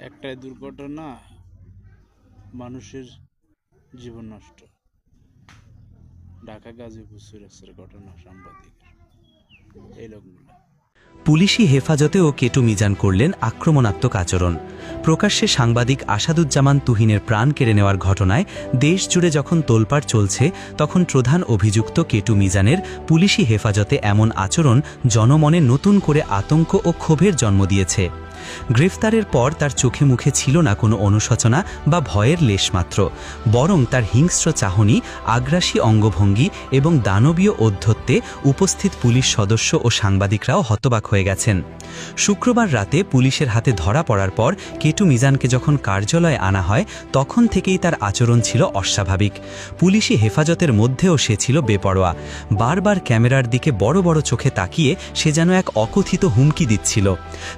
একটাই দুর্ঘটনা মানুষের জীবন নষ্ট। ঢাকা গাজীপুর চুরাস্তার ঘটনা সাংবাদিকের এই লোকগুলো। পুলিশি হেফাজতেও কেটু মিজান করলেন আক্রমণাত্মক আচরণ। প্রকাশ্যে সাংবাদিক আসাদুজ্জামান তুহিনের প্রাণ কেড়ে নেওয়ার ঘটনায় দেশ জুড়ে যখন তোলপাড় চলছে, তখন প্রধান অভিযুক্ত কেটু মিজানের পুলিশি হেফাজতে এমন আচরণ জনমনে নতুন করে আতঙ্ক ও ক্ষোভের জন্ম দিয়েছে। গ্রেফতারের পর তার চোখে মুখে ছিল না কোনো অনুশোচনা বা ভয়ের লেশমাত্র, বরং তার হিংস্র চাহনি, আগ্রাসী অঙ্গভঙ্গি এবং দানবীয় ঔদ্ধত্যে উপস্থিত পুলিশ সদস্য ও সাংবাদিকরাও হতবাক হয়ে গেছেন। শুক্রবার রাতে পুলিশের হাতে ধরা পড়ার পর কেটু মিজানকে যখন কার্যালয়ে আনা হয়, তখন থেকেই তার আচরণ ছিল অস্বাভাবিক। পুলিশি হেফাজতের মধ্যেও সে ছিল বেপরোয়া। বারবার ক্যামেরার দিকে বড় বড় চোখে তাকিয়ে সে যেন এক অকথিত হুমকি দিচ্ছিল।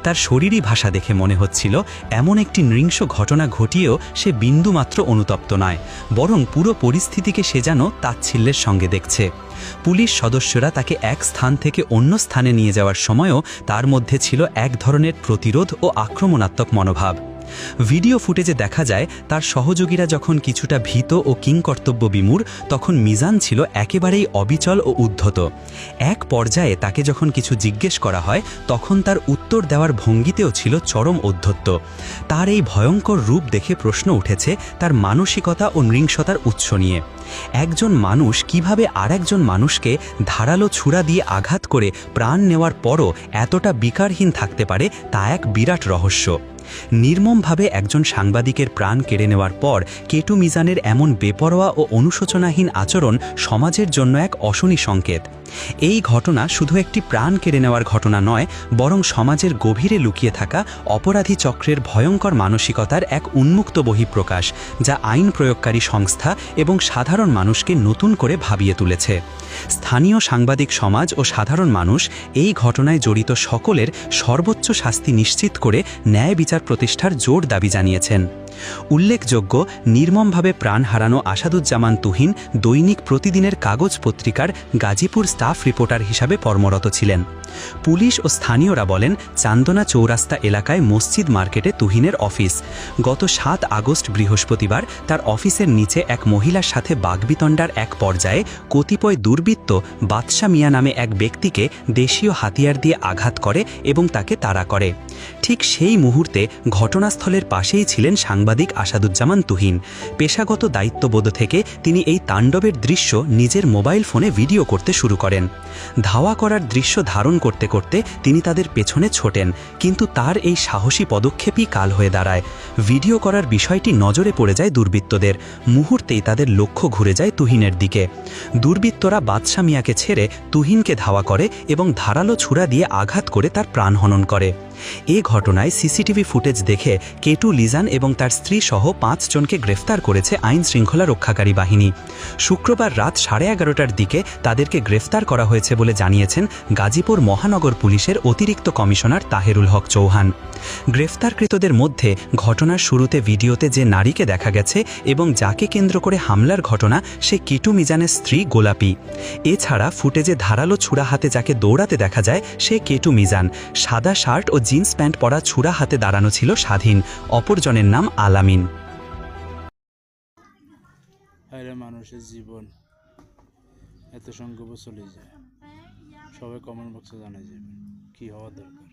তার শরীরী ভাষা দেখে মনে হচ্ছিল এমন একটি নৃংস ঘটনা ঘটিয়েও সে বিন্দুমাত্র অনুতপ্ত নয়, বরং পুরো পরিস্থিতিকে সে যেন তাচ্ছিল্যের সঙ্গে দেখছে। পুলিশ সদস্যরা তাকে এক স্থান থেকে অন্য স্থানে নিয়ে যাওয়ার সময়ও তার মধ্যে ছিল এক ধরনের প্রতিরোধ ও আক্রমণাত্মক মনোভাব। ভিডিও ফুটেজে দেখা যায় তার সহযোগীরা যখন কিছুটা ভীত ও কিংকর্তব্য বিমূঢ়, তখন মিজান ছিল একেবারেই অবিচল ও উদ্ধত। এক পর্যায়ে তাকে যখন কিছু জিজ্ঞেস করা হয়, তখন তার উত্তর দেওয়ার ভঙ্গিতেও ছিল চরম ঔদ্ধত্য। তার এই ভয়ঙ্কর রূপ দেখে প্রশ্ন উঠেছে তার মানসিকতা ও নৃংসতার উৎস নিয়ে। একজন মানুষ কিভাবে আরেকজন মানুষকে ধারালো ছুরা দিয়ে আঘাত করে প্রাণ নেওয়ার পরও এতটা বিকারহীন থাকতে পারে, তা এক বিরাট রহস্য। নির্মমভাবে একজন সাংবাদিকের প্রাণ কেড়ে নেওয়ার পর কেটু মিজানের এমন বেপরোয়া ও অনুশোচনাহীন আচরণ সমাজের জন্য এক অশনি সংকেত। এই ঘটনা শুধু একটি প্রাণ কেড়ে নেওয়ার ঘটনা নয়, বরং সমাজের গভীরে লুকিয়ে থাকা অপরাধী চক্রের ভয়ঙ্কর মানসিকতার এক উন্মুক্ত বহিঃপ্রকাশ, যা আইন প্রয়োগকারী সংস্থা এবং সাধারণ মানুষকে নতুন করে ভাবিয়ে তুলেছে। স্থানীয় সাংবাদিক সমাজ ও সাধারণ মানুষ এই ঘটনায় জড়িত সকলের সর্বোচ্চ শাস্তি নিশ্চিত করে ন্যায় বিচার প্রতিষ্ঠার জোর দাবি জানিয়েছেন। উল্লেখযোগ্য, নির্মমভাবে প্রাণ হারানো আসাদুজ্জামান তুহিন দৈনিক প্রতিদিনের কাগজ পত্রিকার গাজীপুর স্টাফ রিপোর্টার হিসাবে কর্মরত ছিলেন। পুলিশ ও স্থানীয়রা বলেন, চান্দনা চৌরাস্তা এলাকায় মসজিদ মার্কেটে তুহিনের অফিস। গত 7 আগস্ট বৃহস্পতিবার তার অফিসের নিচে এক মহিলার সাথে বাগবিতণ্ডার এক পর্যায়ে কতিপয় দুর্বৃত্ত বাদশা মিয়া নামে এক ব্যক্তিকে দেশীয় হাতিয়ার দিয়ে আঘাত করে এবং তাকে তাড়া করে। ঠিক সেই মুহূর্তে ঘটনাস্থলের পাশেই ছিলেন সাংবাদিক আসাদুজ্জামান তুহিন। পেশাগত দায়িত্ববোধ থেকে তিনি এই তাণ্ডবের দৃশ্য নিজের মোবাইল ফোনে ভিডিও করতে শুরু করেন। ধাওয়া করার দৃশ্য ধারণ করতে করতে তিনি তাদের পেছনে ছোটেন, কিন্তু তার এই সাহসী পদক্ষেপই কাল হয়ে দাঁড়ায়। ভিডিও করার বিষয়টি নজরে পড়ে যায় দুর্বৃত্তদের। মুহূর্তেই তাদের লক্ষ্য ঘুরে যায় তুহিনের দিকে। দুর্বৃত্তরা বাদশা মিয়াকে ছেড়ে তুহিনকে ধাওয়া করে এবং ধারালো ছুরা দিয়ে আঘাত করে তার প্রাণহনন করে। এ ঘটনায় সিসিটিভি ফুটেজ দেখে কেটু লিজান এবং তার স্ত্রী সহ 5 জনকে গ্রেফতার করেছে আইন শৃঙ্খলা রক্ষাকারী বাহিনী। শুক্রবার রাত 11:30টার দিকে তাদেরকে গ্রেফতার করা হয়েছে বলে জানিয়েছেন গাজীপুর মহানগর পুলিশের অতিরিক্ত কমিশনার তাহেরুল হক চৌহান। গ্রেফতারকৃতদের মধ্যে ঘটনার শুরুতে ভিডিওতে যে নারীকে দেখা গেছে এবং যাকে কেন্দ্র করে হামলার ঘটনা, সে কেটু মিজানের স্ত্রী গোলাপী। এছাড়া ফুটেজে ধারালো ছুরা হাতে যাকে দৌড়াতে দেখা যায়, সে কেটু মিজান। সাদা শার্ট ও জিন্স প্যান্ট পরা ছুরা হাতে দাঁড়ানো ছিল স্বাধীন। অপরজনের নাম আলামিন। মানুষের জীবন এত সংক্ষেপে চলে যায়। সবাই কমেন্ট বক্সে জানাই যাবেন কি হওয়া দরকার।